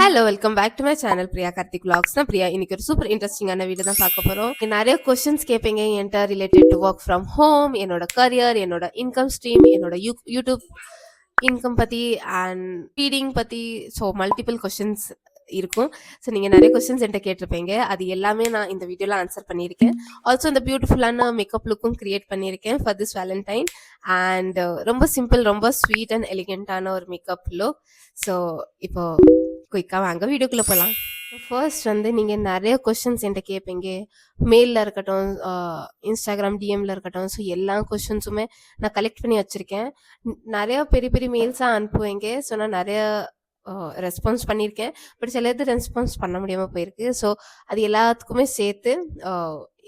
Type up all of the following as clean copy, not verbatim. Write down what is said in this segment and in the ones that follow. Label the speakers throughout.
Speaker 1: Hello welcome back to my channel Priya Karthik vlogs தான் பிரியா. இன்னைக்கு ஒரு சூப்பர் இன்ட்ரெஸ்டிங்கான வீடியோ தான் பார்க்க போறோம். நிறைய கொஸ்டின்ஸ் கேட்பீங்க என்கிட்ட related to work from home, என்னோட கரியர், என்னோட இன்கம் ஸ்ட்ரீம், என்னோட யூடியூப் இன்கம் பத்தி அண்ட் ஃபீடிங் பத்தி. ஸோ மல்டிபிள் கொஸ்டின்ஸ் இருக்கும். ஸோ நீங்கள் நிறைய கொஸ்டின்ஸ் என்கிட்ட கேட்டிருப்பீங்க. அது எல்லாமே நான் இந்த வீடியோவில் ஆன்சர் பண்ணியிருக்கேன். ஆல்சோ இந்த பியூட்டிஃபுல்லான மேக்கப் லுக்கும் கிரியேட் பண்ணியிருக்கேன் ஃபார் திஸ் வேலண்டைன். அண்ட் ரொம்ப சிம்பிள், ரொம்ப ஸ்வீட் அண்ட் எலிகென்ட்டான ஒரு மேக்கப் லுக். ஸோ இப்போ குயிக்காக வாங்க வீடியோக்குள்ளே போகலாம். ஃபர்ஸ்ட் வந்து நீங்கள் நிறைய கொஷின்ஸ் என்கிட்ட கேட்பீங்க, மெயிலில் இருக்கட்டும், இன்ஸ்டாகிராம் டிஎம்மில் இருக்கட்டும். ஸோ எல்லா கொஷின்ஸுமே நான் கலெக்ட் பண்ணி வச்சுருக்கேன். நிறைய பெரிய பெரிய மெயில்ஸாக அனுப்புவீங்க. ஸோ நான் நிறைய ரெஸ்பான்ஸ் பண்ணியிருக்கேன். பட் சில இது ரெஸ்பான்ஸ் பண்ண முடியாமல் போயிருக்கு. ஸோ அது எல்லாத்துக்குமே சேர்த்து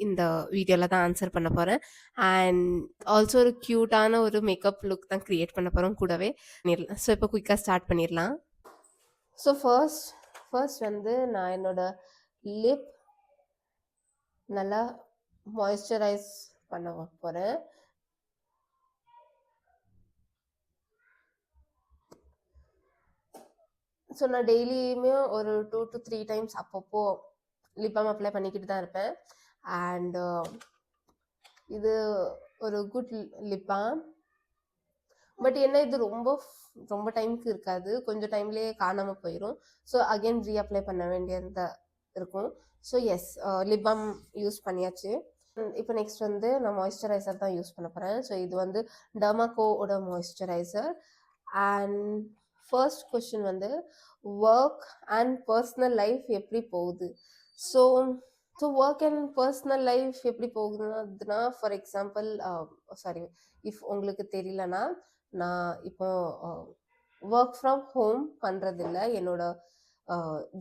Speaker 1: இந்த வீடியோவில் தான் ஆன்சர் பண்ண போகிறேன். அண்ட் ஆல்சோ ஒரு க்யூட்டான ஒரு மேக்கப் லுக் தான் க்ரியேட் பண்ண போகிறோம் கூடவே. ஸோ இப்போ குயிக்காக ஸ்டார்ட் பண்ணிடலாம். ஸோ ஃபர்ஸ்ட் வந்து நான் என்னோட லிப் நல்லா மாய்ஸ்சரைஸ் பண்ண போகிறேன். ஸோ நான் டெய்லியுமே ஒரு 2 to 3 டைம்ஸ் அப்பப்போ லிப் பாம் அப்ளை பண்ணிக்கிட்டு தான் இருப்பேன். அண்ட் இது ஒரு குட் லிப் பாம். பட் என்ன இது ரொம்ப டைமுக்கு இருக்காது, கொஞ்சம் டைம்லேயே காணாமல் போயிடும். ஸோ அகெயின் ரீஅப்ளை பண்ண வேண்டியது இருக்கும். So yes, lip balm use பண்ணியாச்சு. இப்போ நெக்ஸ்ட் வந்து நான் மாய்ஸ்சரைசர் தான் யூஸ் பண்ண போகிறேன். ஸோ இது வந்து டர்மாகோவோட மாய்ஸ்சரைசர். அண்ட் ஃபர்ஸ்ட் கொஸ்டின் வந்து ஒர்க் அண்ட் பர்சனல் லைஃப் எப்படி போகுது. So work and personal life எப்படி போகுதுன்னா, ஃபார் எக்ஸாம்பிள், சாரி, இஃப் உங்களுக்கு தெரியலனா, நான் இப்போ ஒர்க் ஃப்ரம் ஹோம் பண்ணுறதில்ல. என்னோட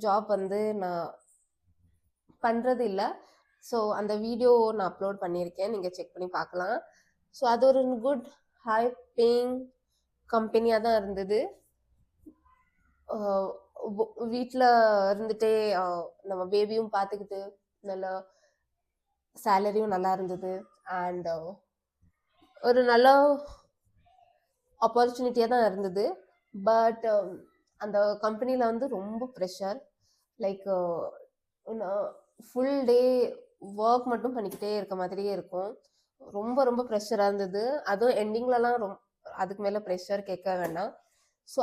Speaker 1: ஜாப் வந்து நான் பண்ணுறது இல்லை. ஸோ அந்த வீடியோ நான் அப்லோட் பண்ணியிருக்கேன், நீங்கள் செக் பண்ணி பார்க்கலாம். ஸோ அது ஒரு குட் ஹை பேயிங் கம்பெனியாக தான் இருந்தது. வீட்டில் இருந்துகிட்டே நம்ம பேபியும் பார்த்துக்கிட்டு நல்ல சேலரியும் நல்லா இருந்தது. அண்ட் ஒரு நல்ல ஆப்பர்ச்சுனிட்டியாக தான் இருந்தது. பட் அந்த கம்பெனியில் வந்து ரொம்ப pressure, like full day work மட்டும் பண்ணிக்கிட்டே இருக்க மாதிரியே இருக்கும். ரொம்ப ப்ரெஷராக இருந்தது. அதுவும் எண்டிங்லலாம் அதுக்கு மேலே ப்ரெஷர் கேட்க வேண்டாம். ஸோ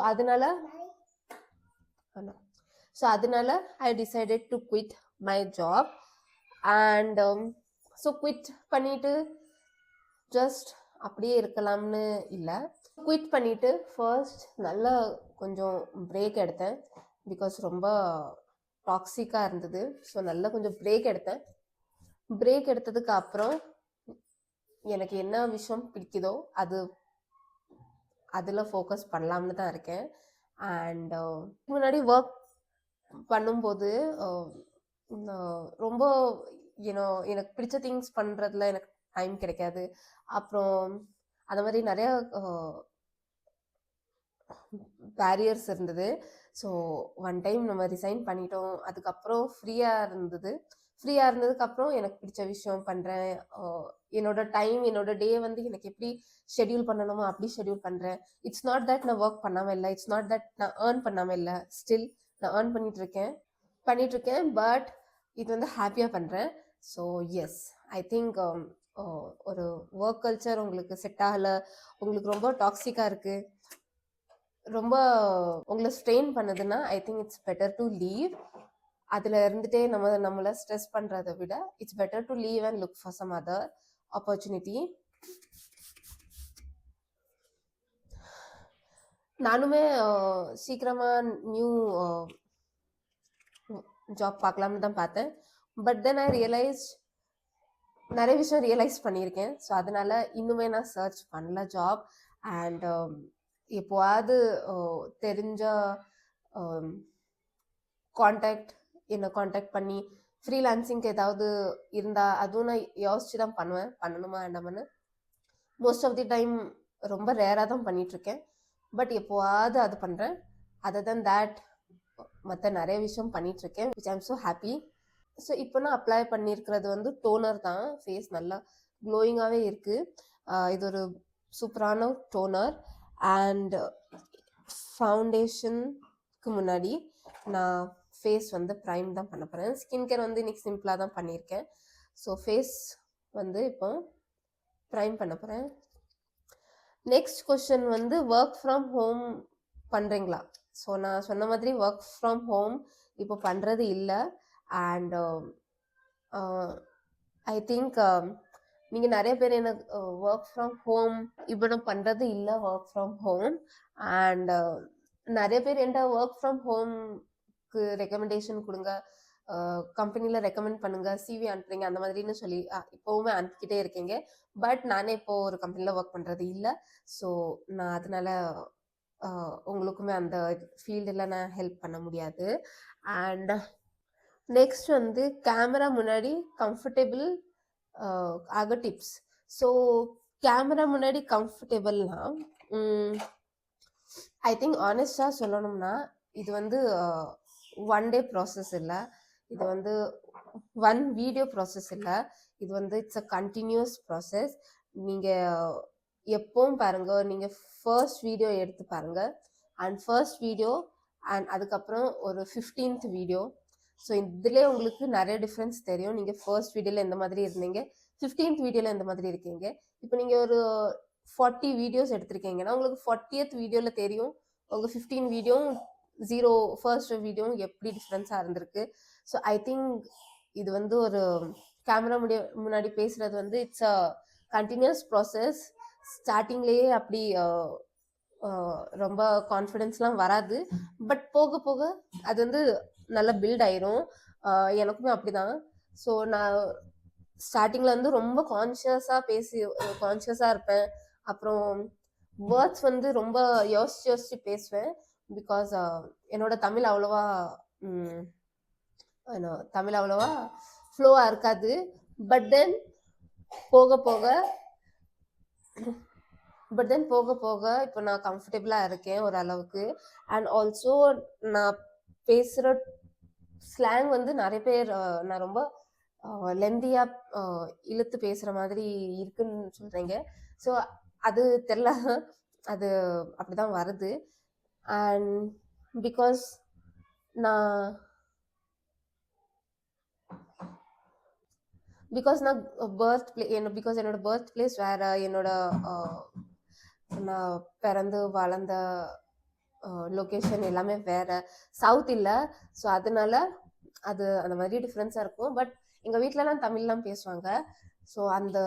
Speaker 1: அதனால I decided to quit my job. And so quit பண்ணிவிட்டு ஜஸ்ட் அப்படியே இருக்கலாம்னு இல்லை. குவிட் பண்ணிவிட்டு ஃபர்ஸ்ட் நல்லா கொஞ்சம் பிரேக் எடுத்தேன், பிகாஸ் ரொம்ப டாக்ஸிக்காக இருந்தது. ஸோ நல்லா கொஞ்சம் பிரேக் எடுத்தேன். பிரேக் எடுத்ததுக்கு அப்புறம் எனக்கு என்ன விஷயம் பிடிக்குதோ அதில் ஃபோக்கஸ் பண்ணலாம்னு தான் இருக்கேன். அண்ட் முன்னாடி ஒர்க் பண்ணும்போது ரொம்ப எனக்கு பிடிச்ச திங்ஸ் பண்ணுறதுல எனக்கு டைம் கிடைக்காது. அப்புறம் அந்த மாதிரி நிறைய பேரியர்ஸ் இருந்தது. ஸோ ஒன் டைம் நம்ம ரிசைன் பண்ணிட்டோம். அதுக்கப்புறம் ஃப்ரீயாக இருந்ததுக்கப்புறம் எனக்கு பிடிச்ச விஷயம் பண்ணுறேன். என்னோட டைம், என்னோட டே வந்து எனக்கு எப்படி ஷெட்யூல் பண்ணணுமோ அப்படி ஷெட்யூல் பண்ணுறேன். இட்ஸ் நாட் தட் நான் ஒர்க் பண்ணாமல் இல்லை, இட்ஸ் நாட் தட் நான் ஏர்ன் பண்ணாமல் இல்லை. ஸ்டில் நான் ஏர்ன் பண்ணிகிட்ருக்கேன். பட் இது வந்து ஹாப்பியாக பண்ணுறேன். ஸோ எஸ், ஐ திங்க் ஒரு ஒர்க் கல்ச்சர் உங்களுக்கு செட் ஆகலை, உங்களுக்கு ரொம்ப டாக்ஸிக்காக இருக்குது, ரொம்ப உங்களை ஸ்ட்ரெயின் பண்ணுதுன்னா, I think it's better to leave. அதில் இருந்துகிட்டே நம்மளை ஸ்ட்ரெஸ் பண்ணுறதை விட it's better to leave and look for some other opportunity. நானுமே சீக்கிரமாக நியூ ஜாப் பார்க்கலாம்னு தான் பார்த்தேன். பட் தென் ஐ நிறைய விஷயம் ரியலைஸ் பண்ணியிருக்கேன். ஸோ அதனால இன்னுமே நான் சர்ச் பண்ணல ஜாப். அண்ட் எப்போவாது தெரிஞ்ச என்னை காண்டாக்ட் பண்ணி ஃப்ரீலான்சிங்க்கு ஏதாவது இருந்தால் அதுவும் நான் யோசிச்சு தான் பண்ணணுமா வேண்டாமான்னு. மோஸ்ட் ஆஃப் தி டைம் ரொம்ப ரேராக தான் பண்ணிகிட்ருக்கேன். பட் எப்போவாது அது பண்ணுறேன். அதர் தென் தேட் மற்ற நிறைய விஷயம் பண்ணிகிட்ருக்கேன், which I am so happy. So இப்போ நான் அப்ளை பண்ணியிருக்கிறது வந்து டோனர் தான். ஃபேஸ் நல்லா க்ளோயிங்காகவே இருக்குது. இது ஒரு சூப்பரான டோனர். அண்ட் ஃபவுண்டேஷனுக்கு முன்னாடி நான் ஃபேஸ் வந்து ப்ரைம் தான் பண்ண போகிறேன். ஸ்கின் கேர் வந்து இன்னைக்கு சிம்பிளாக தான் பண்ணியிருக்கேன். ஸோ ஃபேஸ் வந்து இப்போ ப்ரைம் பண்ண போகிறேன். நெக்ஸ்ட் கொஸ்டின் வந்து ஒர்க் ஃப்ரம் ஹோம் பண்ணுறீங்களா? ஸோ நான் சொன்ன மாதிரி ஒர்க் ஃப்ரம் ஹோம் இப்போ பண்ணுறது இல்லை. அண்ட் ஐ திங்க் நீங்கள் நிறைய பேர் எனக்கு ஒர்க் ஃப்ரம் ஹோம் இப்போ நான் பண்ணுறது இல்லை ஒர்க் ஃப்ரம் ஹோம். அண்ட் நிறைய பேர் என்கிட்ட ஒர்க் ஃப்ரம் ஹோம்க்கு ரெக்கமெண்டேஷன் கொடுங்க, கம்பெனியில் ரெக்கமெண்ட் பண்ணுங்க, சிவி அனுப்புறீங்க அந்த மாதிரின்னு சொல்லி இப்போவுமே அனுப்பிக்கிட்டே இருக்கீங்க. பட் நானே இப்போது ஒரு கம்பெனியில் ஒர்க் பண்ணுறது இல்லை. ஸோ நான் அதனால உங்களுக்குமே அந்த ஃபீல்டில் நான் ஹெல்ப் பண்ண முடியாது. அண்ட் நெக்ஸ்ட் வந்து கேமரா முன்னாடி கம்ஃபர்டபுள் ஆக டிப்ஸ். ஸோ கேமரா முன்னாடி கம்ஃபர்டபுள்னா ஐ திங்க் ஆனஸ்டாக சொல்லணும்னா இது வந்து ஒன் டே ப்ராசஸ் இல்லை, இது வந்து ஒன் வீடியோ ப்ராசஸ் இல்லை, இது வந்து இட்ஸ் அ கண்டினியூஸ் ப்ராசஸ். நீங்கள் எப்பவும் பாருங்கள், நீங்கள் ஃபர்ஸ்ட் வீடியோ எடுத்து பாருங்கள் அண்ட் ஃபர்ஸ்ட் வீடியோ அண்ட் அதுக்கப்புறம் ஒரு 15th வீடியோ. ஸோ இதிலே உங்களுக்கு நிறைய டிஃப்ரென்ஸ் தெரியும். நீங்கள் ஃபர்ஸ்ட் வீடியோவில் எந்த மாதிரி இருந்தீங்க, 15th வீடியோவில் எந்த மாதிரி இருக்கீங்க. இப்போ நீங்கள் ஒரு 40 வீடியோஸ் எடுத்திருக்கீங்கன்னா உங்களுக்கு 40th வீடியோவில் தெரியும் உங்கள் 15 வீடியோ ஃபர்ஸ்ட் வீடியோ எப்படி டிஃப்ரென்ஸாக இருந்திருக்கு. ஸோ ஐ திங்க் இது வந்து ஒரு கேமரா முன்னாடி பேசுகிறது வந்து இட்ஸ் அ கண்டினியூஸ் ப்ராசஸ். ஸ்டார்டிங்லேயே அப்படி ரொம்ப கான்ஃபிடென்ஸ்லாம் வராது, பட் போக போக அது வந்து நல்லா பில்ட் ஆயிரும். எனக்குமே அப்படிதான். ஸோ நான் ஸ்டார்டிங்கில் வந்து ரொம்ப கான்ஷியஸாக இருப்பேன். அப்புறம் வேர்ட்ஸ் வந்து ரொம்ப யோசிச்சு பேசுவேன். பிகாஸ் என்னோட தமிழ் அவ்வளோவா ஃப்ளோவாக இருக்காது. பட் தென் போக போக இப்போ நான் கம்ஃபர்டபுளாக இருக்கேன் ஓரளவுக்கு. அண்ட் ஆல்சோ நான் பேசுகிற ஸ்லாங் வந்து நிறைய பேர் நான் ரொம்ப லெந்தியாக இழுத்து பேசுகிற மாதிரி இருக்குன்னு சொல்கிறீங்க. ஸோ அது தெரில, அது அப்படிதான் வருது. அண்ட் பிகாஸ் நான் என்னோட பர்த் பிளேஸ் வேறு, என்னோட நான் பிறந்து வளர்ந்த லொக்கேஷன் எல்லாமே வேறு, சவுத் இல்லை. ஸோ அதனால அது அந்த மாதிரி டிஃப்ரென்ஸாக இருக்கும். பட் எங்கள் வீட்டிலலாம் தமிழ்லாம் பேசுவாங்க. ஸோ அந்த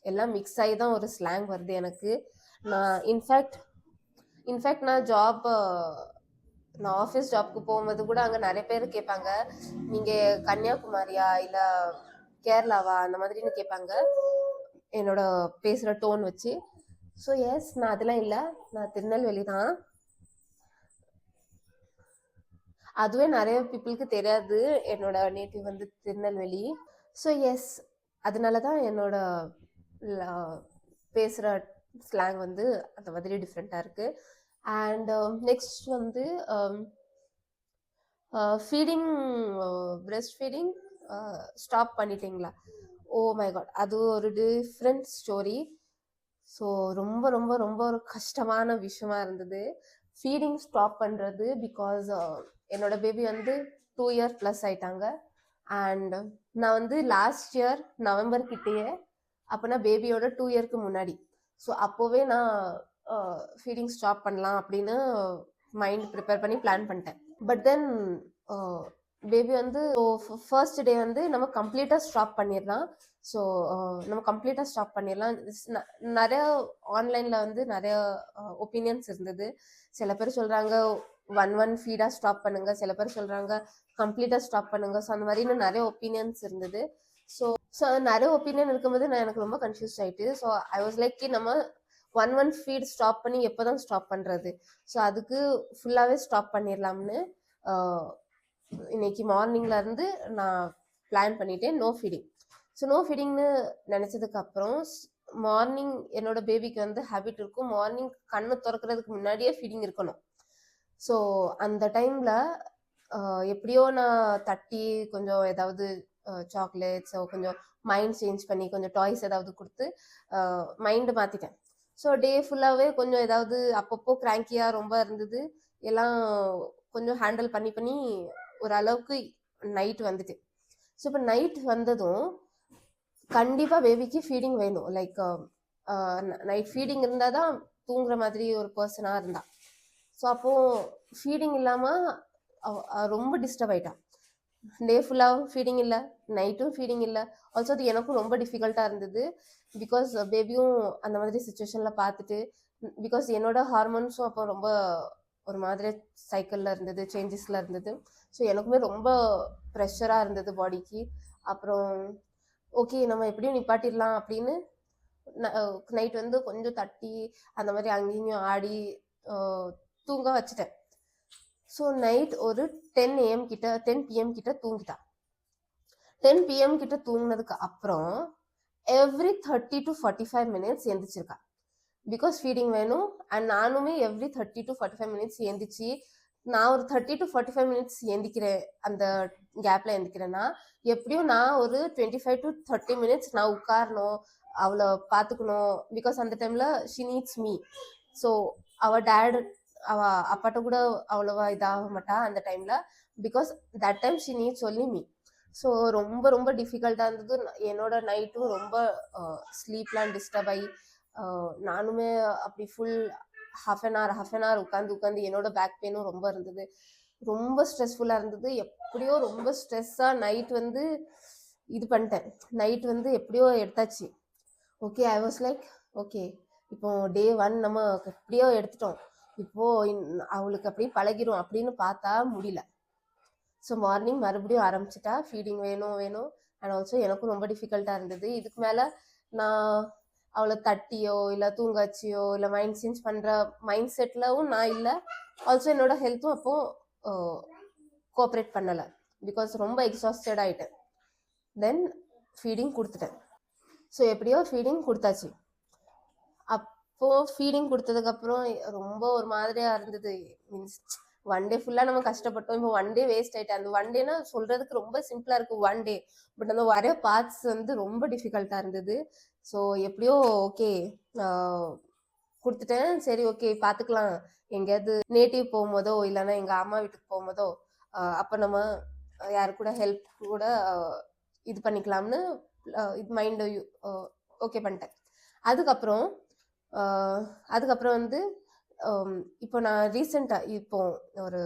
Speaker 1: எல்லாம் மிக்ஸ் ஆகி தான் ஒரு ஸ்லாங் வருது எனக்கு. நான் இன்ஃபேக்ட் நான் ஆஃபீஸ் ஜாப்க்கு போகும்போது கூட அங்கே நிறைய பேர் கேட்பாங்க, நீங்கள் கன்னியாகுமரியா இல்லை கேரளாவா அந்த மாதிரின்னு கேட்பாங்க என்னோட பேசுகிற டோன் வச்சு. ஸோ எஸ், நான் அதெல்லாம் இல்லை, நான் திருநெல்வேலி தான். அதுவே நிறைய பீப்புளுக்கு தெரியாது என்னோட நேட்டிவ் வந்து திருநெல்வேலி. ஸோ எஸ், அதனால தான் என்னோட பேசுகிற ஸ்லாங் வந்து அந்த மாதிரி டிஃப்ரெண்ட்டாக இருக்குது. அண்ட் நெக்ஸ்ட் வந்து ஃபீடிங், பிரெஸ்ட் ஃபீடிங் ஸ்டாப் பண்ணிட்டீங்களா? ஓ மை காட், அது ஒரு டிஃப்ரெண்ட் ஸ்டோரி. ஸோ ரொம்ப ரொம்ப ரொம்ப ஒரு கஷ்டமான விஷயமா இருந்தது ஃபீடிங் ஸ்டாப் பண்ணுறது. பிகாஸ் என்னோட பேபி வந்து 2 year ப்ளஸ் ஆயிட்டாங்க. அண்ட் நான் வந்து லாஸ்ட் இயர் நவம்பர் கிட்டேயே, அப்போனா பேபியோட 2 yearக்கு முன்னாடி, ஸோ அப்போவே நான் ஃபீடிங் ஸ்டாப் பண்ணலாம் அப்படின்னு மைண்ட் ப்ரிப்பேர் பண்ணி பிளான் பண்ணிட்டேன். பட் தென் பேபி வந்து ஃபர்ஸ்ட் டே வந்து நம்ம கம்ப்ளீட்டாக ஸ்டாப் பண்ணிடலாம். ஸோ நம்ம கம்ப்ளீட்டாக ஸ்டாப் பண்ணிடலாம். நிறைய ஆன்லைனில் வந்து நிறைய ஒப்பீனியன்ஸ் இருந்தது. சில பேர் சொல்கிறாங்க 1 ஃபீடாக ஸ்டாப் பண்ணுங்க, சில பேர் சொல்கிறாங்க கம்ப்ளீட்டாக ஸ்டாப் பண்ணுங்க. ஸோ அந்த மாதிரின்னு நிறைய ஒப்பீனியன்ஸ் இருந்தது. ஸோ நிறைய ஒப்பீனியன் இருக்கும்போது எனக்கு ரொம்ப கன்ஃபியூஸ் ஆகிட்டு, ஸோ ஐ வாஸ் லைக் நம்ம 1 ஃபீட் ஸ்டாப் பண்ணி எப்போ தான் ஸ்டாப் பண்ணுறது, ஸோ அதுக்கு ஃபுல்லாகவே ஸ்டாப் பண்ணிடலாம்னு இன்னைக்கு மார்னிங்லேருந்து நான் பிளான் பண்ணிட்டேன் நோ ஃபீடிங். ஸோ நோ ஃபீடிங்னு நினச்சதுக்கப்புறம் மார்னிங் என்னோட பேபிக்கு வந்து ஹேபிட் இருக்கும், மார்னிங் கண்ணை திறக்கிறதுக்கு முன்னாடியே ஃபீடிங் இருக்கணும். ஸோ அந்த டைமில் எப்படியோ நான் தட்டி கொஞ்சம் ஏதாவது சாக்லேட்ஸ் கொஞ்சம் மைண்ட் சேஞ்ச் பண்ணி கொஞ்சம் டாய்ஸ் ஏதாவது கொடுத்து மைண்டு மாற்றிட்டேன். ஸோ டே ஃபுல்லாகவே கொஞ்சம் ஏதாவது அப்பப்போ கிராங்கியாக ரொம்ப இருந்தது, எல்லாம் கொஞ்சம் ஹேண்டில் பண்ணி பண்ணி ஓரளவுக்கு நைட் வந்துட்டு. ஸோ இப்போ நைட் வந்ததும் கண்டிப்பாக பேபிக்கு ஃபீடிங் வேணும். லைக் நைட் ஃபீடிங் இருந்தால் தான் தூங்குற மாதிரி ஒரு பர்சனாக இருந்தா. ஸோ அப்போது ஃபீடிங் இல்லாமல் ரொம்ப டிஸ்டர்ப் ஆயிட்டான். டே ஃபுல்லாகவும் ஃபீடிங் இல்லை, நைட்டும் ஃபீடிங் இல்லை. ஆல்சோ அது எனக்கும் ரொம்ப டிஃபிகல்ட்டாக இருந்தது. பிகாஸ் பேபியும் அந்த மாதிரி சுச்சுவேஷனில் பார்த்துட்டு, பிகாஸ் என்னோட ஹார்மோன்ஸும் அப்போ ரொம்ப ஒரு மாதிரி சைக்கிளில் இருந்தது, சேஞ்சஸில் இருந்தது. ஸோ எனக்குமே ரொம்ப ப்ரெஷராக இருந்தது பாடிக்கு. அப்புறம் ஓகே நம்ம எப்படியும் நிப்பாட்டிடலாம் அப்படின்னு நைட் வந்து கொஞ்சம் தட்டி அந்த மாதிரி அங்கேயும் ஆடி தூங்க வச்சுட்டேன். ஸோ நைட் ஒரு 10 AM கிட்ட 10 PM கிட்ட தூங்கிட்டா. 10 PM கிட்ட தூங்கினதுக்கு அப்புறம் எவ்ரி 30 to 45 minutes எந்திரிச்சிருக்கா. பிகாஸ் ஃபீடிங் வேணும். அண்ட் நானுமே எவ்ரி 30 to 45 minutes எந்திரிச்சு நான் ஒரு 30 to 45 minutes எந்திக்கிறேன். அந்த கேப்ல எந்திக்கிறேன்னா எப்படியும் நான் ஒரு 25 to 30 minutes நான் உட்காரணும், அவளை பார்த்துக்கணும். பிகாஸ் அந்த டைம்ல ஷி நீட்ஸ் மீ. ஸோ அவள் டேட் அவ அப்பாட்ட கூட அவ்வளோவா இதாக மாட்டா அந்த டைம்ல. Because that time she needs only me. So ரொம்ப ரொம்ப டிஃபிகல்ட்டாக இருந்தது. என்னோட நைட்டும் ரொம்ப ஸ்லீப்லாம் டிஸ்டர்ப் ஆகி நானுமே அப்படி ஃபுல் ஹாஃப் அன் ஹவர் உட்காந்து என்னோட பேக் பெயினும் ரொம்ப இருந்தது. ரொம்ப ஸ்ட்ரெஸ்ஃபுல்லாக இருந்தது. எப்படியோ ரொம்ப ஸ்ட்ரெஸ்ஸாக நைட் வந்து இது பண்ணிட்டேன். நைட் வந்து எப்படியோ எடுத்தாச்சு. Okay I was like okay இப்போ டே 1 நம்ம எப்படியோ எடுத்துட்டோம், இப்போ அவளுக்கு அப்படியே பழகிரும் அப்படின்னு பார்த்தா முடியல. ஸோ மார்னிங் மறுபடியும் ஆரம்பிச்சிட்டா ஃபீடிங் வேணும் வேணும். அண்ட் ஆல்சோ எனக்கும் ரொம்ப டிஃபிகல்ட்டாக இருந்தது. இதுக்கு மேலே நான் அவளை தட்டியோ இல்லை தூங்க வச்சியோ இல்லை மைண்ட் சேஞ்ச் பண்ணுற மைண்ட் செட்லவும் நான் இல்லை. ஆல்சோ என்னோட ஹெல்த்தும் அப்போது கோஆப்ரேட் பண்ணலை. பிகாஸ் ரொம்ப எக்ஸாஸ்டட் ஆகிட்டேன். தென் ஃபீடிங் கொடுத்துட்டேன். ஸோ எப்படியோ ஃபீடிங் கொடுத்தாச்சு. அப்போது ஃபீடிங் கொடுத்ததுக்கப்புறம் ரொம்ப ஒரு மாதிரியாக இருந்தது. மீன்ஸ் 1 டே ஃபுல்லாக நம்ம கஷ்டப்பட்டோம். இப்போ 1 டே வேஸ்ட் ஆகிட்டு. அந்த 1 டேனா சொல்கிறதுக்கு ரொம்ப சிம்பிளாக இருக்குது 1 டே. பட் அந்த வர பார்ட்ஸ் வந்து ரொம்ப டிஃபிகல்ட்டாக இருந்தது. ஸோ எப்படியோ ஓகே கொடுத்துட்டேன். சரி ஓகே பார்த்துக்கலாம், எங்கேயாவது நேட்டிவ் போகும்போதோ இல்லைன்னா எங்கள் அம்மா வீட்டுக்கு போகும்போதோ அப்போ நம்ம யாரு கூட ஹெல்ப் கூட இது பண்ணிக்கலாம்னு இது மைண்டு ஓகே பண்ணிட்டேன். அதுக்கப்புறம் வந்து இப்போ நான் ரீசெண்டாக இப்போ ஒரு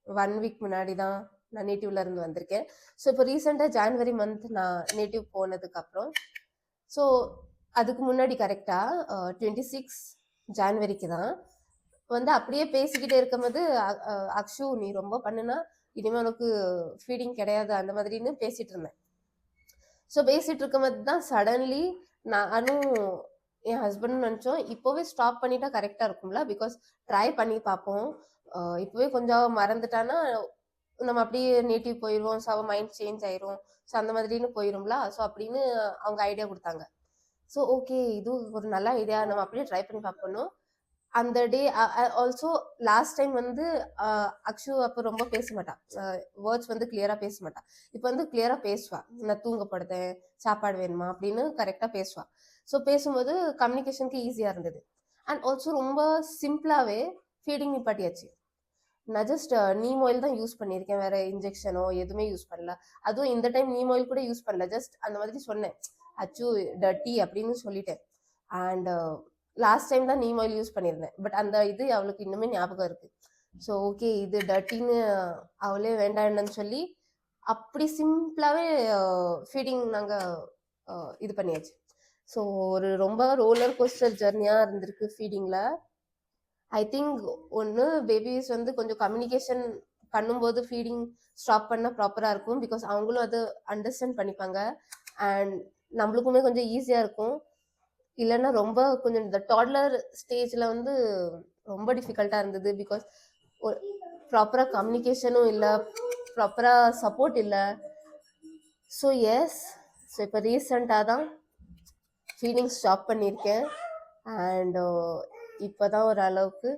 Speaker 1: 1 வீக் முன்னாடி தான் நான் நேட்டிவ்ல இருந்து வந்திருக்கேன். ஸோ இப்போ ரீசெண்டாக ஜான்வரி மந்த் நான் நேட்டிவ் போனதுக்கப்புறம், ஸோ அதுக்கு முன்னாடி கரெக்டாக 26 ஜான்வரிக்கு தான் வந்து அப்படியே பேசிக்கிட்டே இருக்கும்போது அக்ஷு நீ ரொம்ப பண்ணுனா இனிமேல் உனக்கு ஃபீடிங் கிடையாது அந்த மாதிரின்னு பேசிட்டு இருந்தேன். ஸோ பேசிட்டு இருக்கும்போது தான் சடன்லி நானும் என் ஹஸ்பண்டும் நினச்சோம் இப்போவே ஸ்டாப் பண்ணிட்டா கரெக்டாக இருக்கும்ல. பிகாஸ் ட்ரை பண்ணி பார்ப்போம், இப்போவே கொஞ்சம் மறந்துட்டானா நம்ம அப்படியே நேட்டிவ் போயிடுவோம். ஸோ அவள் மைண்ட் சேஞ்ச் ஆயிரும். ஸோ அந்த மாதிரின்னு போயிரும்ல. ஸோ அப்படின்னு அவங்க ஐடியா கொடுத்தாங்க. ஸோ ஓகே இது ஒரு நல்ல ஐடியா, நம்ம அப்படியே ட்ரை பண்ணி பார்ப்போம். அந்த டே ஆல்சோ லாஸ்ட் டைம் வந்து அக்ஷு அப்போ ரொம்ப பேச மாட்டான், வேர்ட்ஸ் வந்து கிளியராக பேச மாட்டான். இப்போ வந்து கிளியராக பேசுவா. நான் தூங்கப்படுதேன், சாப்பாடு வேணுமா அப்படின்னு கரெக்டாக பேசுவா. ஸோ பேசும்போது கம்யூனிகேஷனுக்கு ஈஸியாக இருந்தது. அண்ட் ஆல்சோ ரொம்ப சிம்பிளாகவே ஃபீடிங் நிப்பாட்டியாச்சு. நான் ஜஸ்ட் நீம் ஆயில் தான் யூஸ் பண்ணியிருக்கேன், வேற இன்ஜெக்ஷனோ எதுவுமே யூஸ் பண்ணல. அதுவும் இந்த டைம் நீம் ஆயில் கூட யூஸ் பண்ணல. ஜஸ்ட் அந்த மாதிரி சொன்னேன், அச்சு டர்ட்டி அப்படின்னு சொல்லிட்டேன். அண்ட் லாஸ்ட் டைம் தான் நீம் ஆயில் யூஸ் பண்ணியிருந்தேன். பட் அந்த இது அவளுக்கு இன்னுமே ஞாபகம் இருக்கு. ஸோ ஓகே இது டர்ட்டின்னு அவளே வேண்டான்னு சொல்லி அப்படி சிம்பிளாகவே ஃபீடிங் நாங்கள் இது பண்ணியாச்சு. ஸோ ஒரு ரொம்ப ரோலர் கோஸ்டர் ஜர்னியாக இருந்திருக்கு ஃபீடிங்கில். ஐ திங்க் ஒன்று பேபிஸ் வந்து கொஞ்சம் கம்யூனிகேஷன் பண்ணும்போது ஃபீடிங் ஸ்டாப் பண்ணால் ப்ராப்பராக இருக்கும். பிகாஸ் அவங்களும் அதை அண்டர்ஸ்டாண்ட் பண்ணிப்பாங்க அண்ட் நம்மளுக்குமே கொஞ்சம் ஈஸியாக இருக்கும். இல்லைன்னா ரொம்ப கொஞ்சம் இந்த டாட்லர் ஸ்டேஜில் வந்து ரொம்ப டிஃபிகல்ட்டாக இருந்தது. பிகாஸ் ப்ராப்பராக கம்யூனிகேஷனும் இல்லை, ப்ராப்பராக சப்போர்ட் இல்லை. ஸோ எஸ், ஸோ இப்போ ரீசண்டாக தான் ஃபீடிங் ஸ்டாப் பண்ணியிருக்கேன். அண்ட் இப்போ தான் ஓரளவுக்கு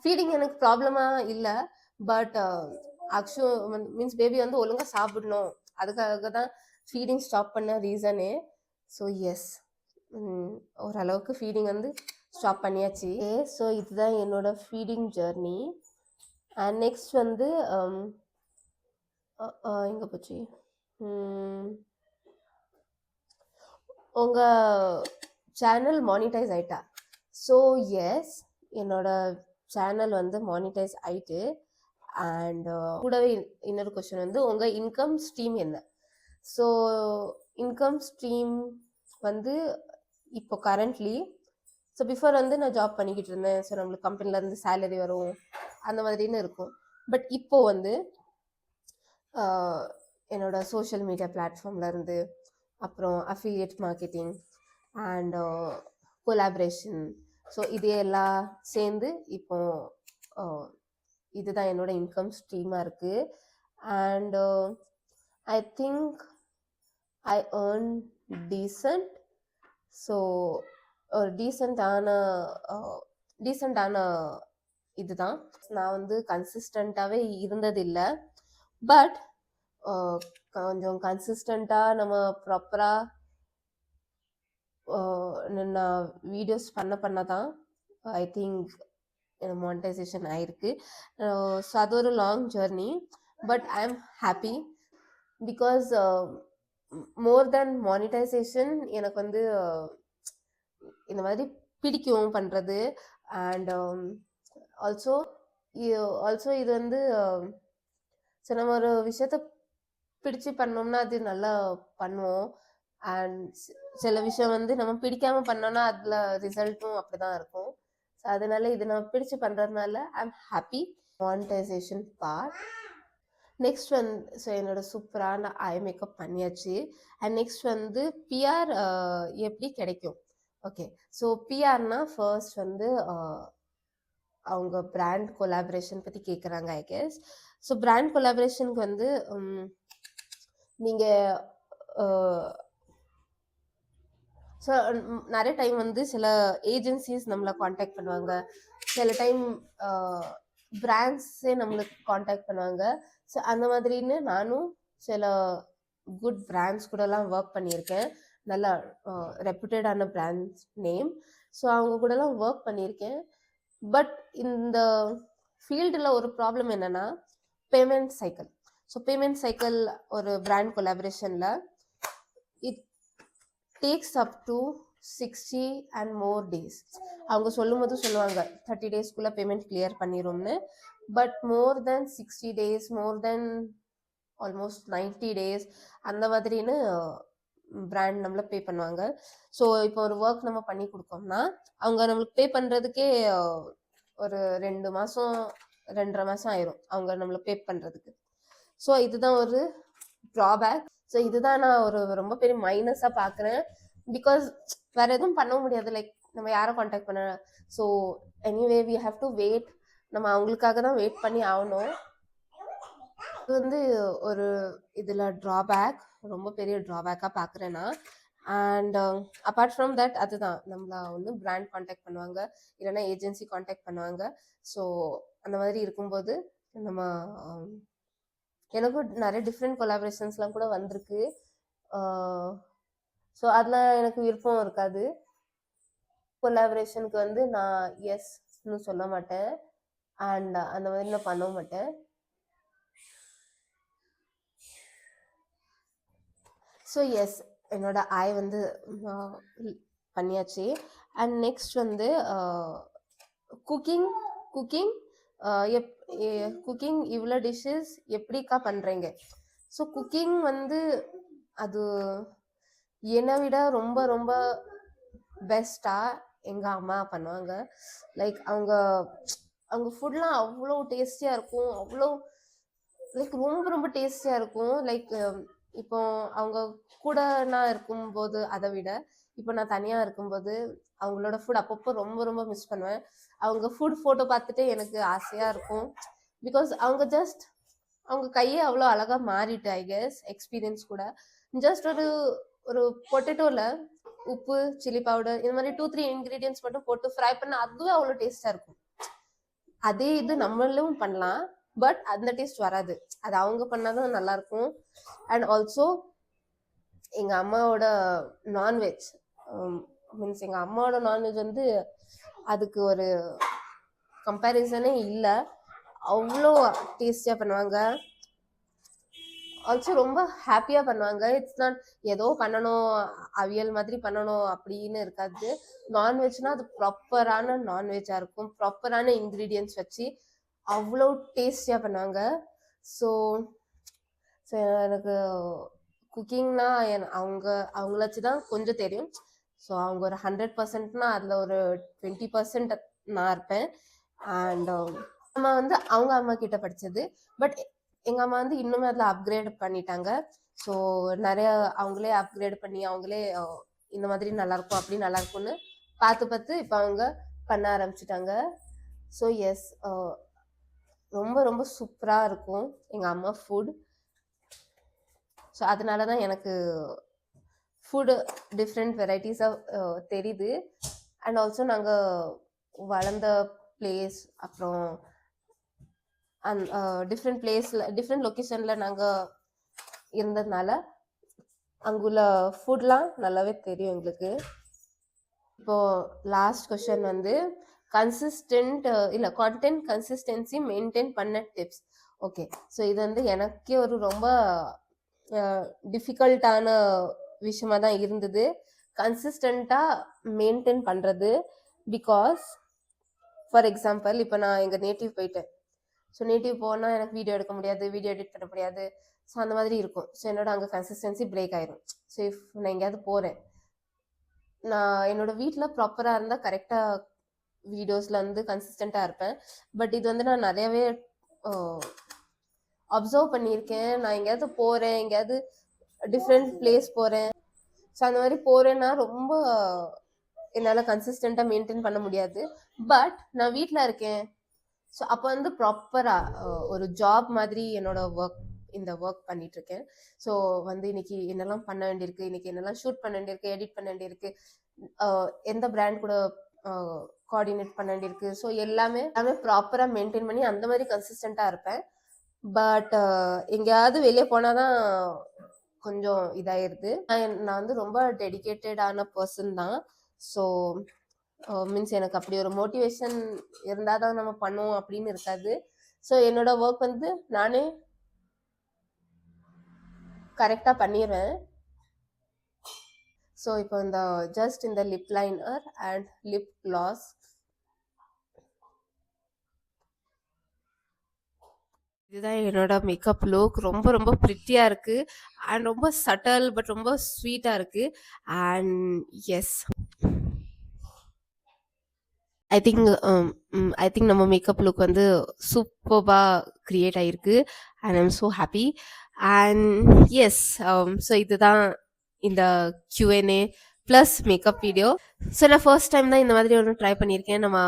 Speaker 1: ஃபீடிங் எனக்கு ப்ராப்ளமாக இல்லை. பட் அக்ஷு மீன்ஸ் பேபி வந்து ஒழுங்காக சாப்பிடணும், அதுக்காக தான் ஃபீடிங் ஸ்டாப் பண்ண ரீசனே. ஸோ எஸ், ஓரளவுக்கு ஃபீடிங் வந்து ஸ்டாப் பண்ணியாச்சு. ஸோ இதுதான் என்னோட ஃபீடிங் ஜர்னி. அண்ட் நெக்ஸ்ட் வந்து எங்க போச்சு? உங்க சேனல் மானிட்டைஸ் ஆயிட்டா? ஸோ எஸ், என்னோட சேனல் வந்து மானிட்டைஸ் ஆயிட்டு. அண்ட் கூடவே இன்னொரு கொஸ்டின் வந்து உங்க இன்கம் ஸ்ட்ரீம் என்ன? ஸோ இன்கம் ஸ்ட்ரீம் வந்து இப்போ கரண்ட்லி, ஸோ பிஃபோர் வந்து நான் ஜாப் பண்ணிக்கிட்டு இருந்தேன். ஸோ நம்மளுக்கு கம்பெனிலேருந்து சேலரி வரும் அந்த மாதிரின்னு இருக்கும். பட் இப்போ வந்து என்னோட சோஷியல் மீடியா பிளாட்ஃபார்ம்ல இருந்து, அப்புறம் affiliate marketing and collaboration, so இது எல்லாம் சேர்ந்து இப்போ இதுதான் என்னோட இன்கம் ஸ்ட்ரீமாக இருக்குது. And I think I earn decent. So ஒரு டீசெண்டான இதுதான். நான் வந்து கன்சிஸ்டண்ட்டாகவே இருந்ததில்லை. பட் கொஞ்சம் கன்சிஸ்டண்ட்டாக நம்ம ப்ராப்பராக நான் வீடியோஸ் பண்ண தான் ஐ திங்க் மானிட்டைசேஷன் ஆயிருக்கு. ஸோ அது ஒரு long journey. But I am happy because more then monetisation எனக்கு வந்து இந்த மாதிரி பிடிக்கும் பண்ணுறது. அண்ட் ஆல்சோ இது வந்து ஸோ நம்ம ஒரு விஷயத்த பிடிச்சு பண்ணோம்னா அது நல்லா பண்ணுவோம். அண்ட் சில விஷயம் வந்து நம்ம பிடிக்காம பண்ணோம்னா அதில் ரிசல்ட்டும் அப்படிதான் இருக்கும். ஸோ அதனால இது நான் பிடிச்சு பண்ணுறதுனால I am happy. Monetisation part next வந்து, ஸோ என்னோட சூப்பரான ஐ மேக்கப் பண்ணியாச்சு. அண்ட் நெக்ஸ்ட் வந்து பிஆர் எப்படி கிடைக்கும்? ஓகே, ஸோ பிஆர்னா ஃபர்ஸ்ட் வந்து அவங்க பிராண்ட் கொலாபரேஷன் பற்றி கேட்குறாங்க ஐ கெஸ். ஸோ பிராண்ட் கொலாபரேஷனுக்கு வந்து நீங்கள் ஸோ நிறைய டைம் வந்து சில ஏஜென்சிஸ் நம்மளை காண்டாக்ட் பண்ணுவாங்க, சில டைம் பிராண்ட்ஸே நம்மளுக்கு காண்டாக்ட் பண்ணுவாங்க. ஸோ அந்த மாதிரின்னு நானும் சில குட் பிராண்ட்ஸ் கூடலாம் ஒர்க் பண்ணியிருக்கேன். நல்லா ரெப்யூட்டடான பிராண்ட்ஸ் நேம். ஸோ அவங்க கூடலாம் ஒர்க் பண்ணியிருக்கேன். பட் இந்த ஃபீல்டில் ஒரு ப்ராப்ளம் என்னென்னா payment cycle. So payment cycle ஒரு பிராண்ட் கொலாபரேஷனில் it takes up to 60 and more days. அவங்க சொல்லுவாங்க 30 டேஸ்க்குள்ளே பேமெண்ட் கிளியர் பண்ணிடும்னு. But more than 60 days, more than almost 90 days அந்த மாதிரின்னு பிராண்ட் நம்மளை பே பண்ணுவாங்க. ஸோ இப்போ ஒரு ஒர்க் நம்ம பண்ணி கொடுக்கோம்னா அவங்க நம்மளுக்கு பே பண்ணுறதுக்கே ஒரு 2 மாதம் 2.5 மாதம் ஆயிரும் அவங்க நம்மளை பே பண்ணுறதுக்கு. ஸோ இதுதான் ஒரு ட்ராபேக். ஸோ இதுதான் நான் ஒரு ரொம்ப பெரிய மைனஸாக பார்க்குறேன். பிகாஸ் வேற எதுவும் பண்ண முடியாது, லைக் நம்ம யாரை காண்டாக்ட் பண்ண. So anyway we have to wait. நம்ம அவங்களுக்காக தான் வெயிட் பண்ணி ஆகணும். இது வந்து ஒரு இதில் ட்ராபேக், ரொம்ப பெரிய ட்ராபேக்காக பார்க்குறேன்னா. அண்ட் அப்பார்ட் ஃப்ரம் தட் அதுதான் நம்மளை வந்து பிராண்ட் காண்டாக்ட் பண்ணுவாங்க, இல்லைன்னா ஏஜென்சி காண்டாக்ட் பண்ணுவாங்க. ஸோ அந்த மாதிரி இருக்கும்போது நம்ம எனக்கும் நிறைய டிஃப்ரெண்ட் கொலாபரேஷன்ஸ்லாம் கூட வந்திருக்கு. ஸோ அதில் எனக்கு விருப்பம் இருக்காது. கொலாபரேஷனுக்கு வந்து நான் எஸ்ன்னு சொல்ல மாட்டேன். அண்ட் அந்த மாதிரி நான் பண்ண மாட்டேன். ஸோ எஸ், என்னோட ஐ வந்து பண்ணியாச்சு. அண்ட் நெக்ஸ்ட் வந்து குக்கிங் குக்கிங் இவ்வளோ டிஷ்ஷஸ் எப்படிக்கா பண்ணுறீங்க? ஸோ குக்கிங் வந்து அது என்னை விட ரொம்ப ரொம்ப பெஸ்ட்டாக எங்கள் அம்மா பண்ணுவாங்க. லைக் அவங்க ஃபுட்லாம் அவ்வளோ டேஸ்டியாக இருக்கும், அவ்வளோ லைக் ரொம்ப ரொம்ப டேஸ்டியாக இருக்கும். லைக் இப்போ அவங்க கூட நான் இருக்கும்போது அதை விட இப்போ நான் தனியாக இருக்கும்போது அவங்களோட ஃபுட் அப்பப்போ ரொம்ப ரொம்ப மிஸ் பண்ணுவேன். அவங்க ஃபுட் ஃபோட்டோ பார்த்துட்டு எனக்கு ஆசையாக இருக்கும். பிகாஸ் அவங்க கையே அவ்வளோ அழகாக மாறிட்டு ஐ கெஸ் எக்ஸ்பீரியன்ஸ் கூட. ஜஸ்ட் ஒரு பொட்டேட்டோவில் உப்பு, சில்லி பவுடர், இந்த மாதிரி 2-3 இன்க்ரீடியன்ஸ் மட்டும் போட்டு ஃப்ரை பண்ண அதுவே அவ்வளோ டேஸ்டாக இருக்கும். அதே இது நம்மளும் பண்ணலாம், பட் அந்த டேஸ்ட் வராது. அது அவங்க பண்ணாதான் நல்லா இருக்கும். அண்ட் ஆல்சோ எங்கள் அம்மாவோட நான்வெஜ் மீன்ஸ் எங்கள் அம்மாவோட நான்வெஜ் வந்து அதுக்கு ஒரு கம்பேரிசனே இல்லை. அவ்வளோ டேஸ்டியாக பண்ணுவாங்க. ஆல்சோ ரொம்ப ஹாப்பியாக பண்ணுவாங்க. இட்ஸ் நாட் ஏதோ பண்ணணும், அவியல் மாதிரி பண்ணணும் அப்படின்னு இருக்காது. நான்வெஜ்னா அது ப்ராப்பரான நான்வெஜ்ஜாக இருக்கும், ப்ராப்பரான இன்க்ரீடியன்ட்ஸ் வச்சு அவ்வளோ டேஸ்டியாக பண்ணுவாங்க. ஸோ ஸோ எனக்கு குக்கிங்னா அவங்கள வச்சு தான் கொஞ்சம் தெரியும். ஸோ அவங்க ஒரு 100%னா அதில் ஒரு 20% நான் இருப்பேன். அண்ட் அம்மா வந்து அவங்க அம்மா கிட்ட படித்தது. பட் எங்கள் அம்மா வந்து இன்னுமே அதில் அப்கிரேட் பண்ணிட்டாங்க. ஸோ நிறைய அவங்களே அப்கிரேட் பண்ணி அவங்களே இந்த மாதிரி நல்லாயிருக்கும் அப்படி நல்லாயிருக்கும்னு பார்த்து பார்த்து இப்போ அவங்க பண்ண ஆரம்பிச்சிட்டாங்க. ஸோ எஸ், ரொம்ப ரொம்ப சூப்பராக இருக்கும் எங்கள் அம்மா ஃபுட். ஸோ அதனால தான் எனக்கு ஃபுட்டு டிஃப்ரெண்ட் வெரைட்டிஸாக தெரியுது. அண்ட் ஆல்சோ நாங்கள் வளர்ந்த பிளேஸ், அப்புறம் டிஃப்ரெண்ட் பிளேஸில் டிஃப்ரெண்ட் லொக்கேஷனில் நாங்கள் இருந்ததுனால அங்குள்ள ஃபுட்லாம் நல்லாவே தெரியும் எங்களுக்கு. இப்போது லாஸ்ட் கொஷன் வந்து கான்டென்ட் கன்சிஸ்டன்சி மெயின்டைன் பண்ண டிப்ஸ். ஓகே, ஸோ இது வந்து எனக்கே ஒரு ரொம்ப டிஃபிகல்ட்டான விஷயமா தான் இருந்தது, கன்சிஸ்டண்ட்டாக மெயின்டைன் பண்ணுறது. பிகாஸ் ஃபார் எக்ஸாம்பிள் இப்போ நான் எங்கள் நேட்டிவ் போயிட்டேன். ஸோ நேட்டிவ் போனால் எனக்கு வீடியோ எடுக்க முடியாது, வீடியோ எடிட் பண்ண முடியாது. ஸோ அந்த மாதிரி இருக்கும். ஸோ என்னோட அங்கே கன்சிஸ்டன்சி பிரேக் ஆயிரும். ஸோ இஃப் நான் எங்கேயாவது போகிறேன், நான் என்னோட வீட்டில் ப்ராப்பராக இருந்தால் கரெக்டாக வீடியோஸில் வந்து கன்சிஸ்டண்ட்டாக இருப்பேன். பட் இது வந்து நான் நிறையவே அப்சர்வ் பண்ணியிருக்கேன். நான் எங்கேயாவது போகிறேன், எங்கேயாவது டிஃப்ரெண்ட் பிளேஸ் போகிறேன், ஸோ அந்த மாதிரி போகிறேன்னா ரொம்ப என்னால் கன்சிஸ்டண்ட்டாக மெயின்டைன் பண்ண முடியாது. பட் நான் வீட்டில் இருக்கேன், ஸோ அப்போ வந்து ப்ராப்பராக ஒரு ஜாப் மாதிரி என்னோட இந்த ஒர்க் பண்ணிகிட்ருக்கேன். ஸோ வந்து இன்னைக்கு என்னெல்லாம் பண்ண வேண்டியிருக்கு, இன்னைக்கு என்னெல்லாம் ஷூட் பண்ண வேண்டியிருக்கு, எடிட் பண்ண வேண்டியிருக்கு, எந்த பிராண்ட் கூட கோஆர்டினேட் பண்ண வேண்டியிருக்கு. ஸோ எல்லாமே ப்ராப்பராக மெயின்டைன் பண்ணி அந்த மாதிரி கன்சிஸ்டண்ட்டாக இருப்பேன். பட் எங்கேயாவது வெளியே போனால் தான் கொஞ்சம் இதாகிடுது. நான் வந்து ரொம்ப டெடிக்கேட்டடான பர்சன் தான். ஸோ மீன்ஸ் எனக்கு அப்படி ஒரு மோட்டிவேஷன் இருந்தால் தான் நம்ம பண்ணுவோம் அப்படின்னு இருக்காது. ஸோ என்னோட ஒர்க் வந்து நானே கரெக்டாக பண்ணிடுவேன். ஸோ இப்போ இந்த lip liner and lip gloss, இதுதான் என்னோட மேக்கப் லுக். ரொம்ப ரொம்ப ப்ரிட்டியாக இருக்குது அண்ட் ரொம்ப சட்டல் பட் ரொம்ப ஸ்வீட்டாக இருக்குது. அண்ட் எஸ், ஐ திங்க் நம்ம மேக்கப் லுக் வந்து சூப்பராக க்ரியேட் ஆகிருக்கு. And I'm so happy. And yes, so இதுதான் இந்த Q&A plus makeup video. So நான் ஃபர்ஸ்ட் டைம் தான் இந்த மாதிரி ஒன்று ட்ரை பண்ணியிருக்கேன். நம்ம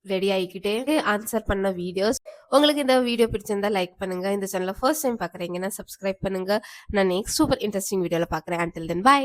Speaker 1: ரெடி ஆகிக்கிட்டே ஆன்சர் பண்ண வீடியோஸ். உங்களுக்கு இந்த வீடியோ பிடிச்சிருந்தா லைக் பண்ணுங்க. இந்த சேனலை ஃபர்ஸ்ட் டைம் பார்க்குறீங்கன்னா சப்ஸ்கிரைப் பண்ணுங்க. நான் நெக்ஸ்ட் சூப்பர் இன்ட்ரெஸ்டிங் வீடியோவில் பார்க்குறேன். Until then by.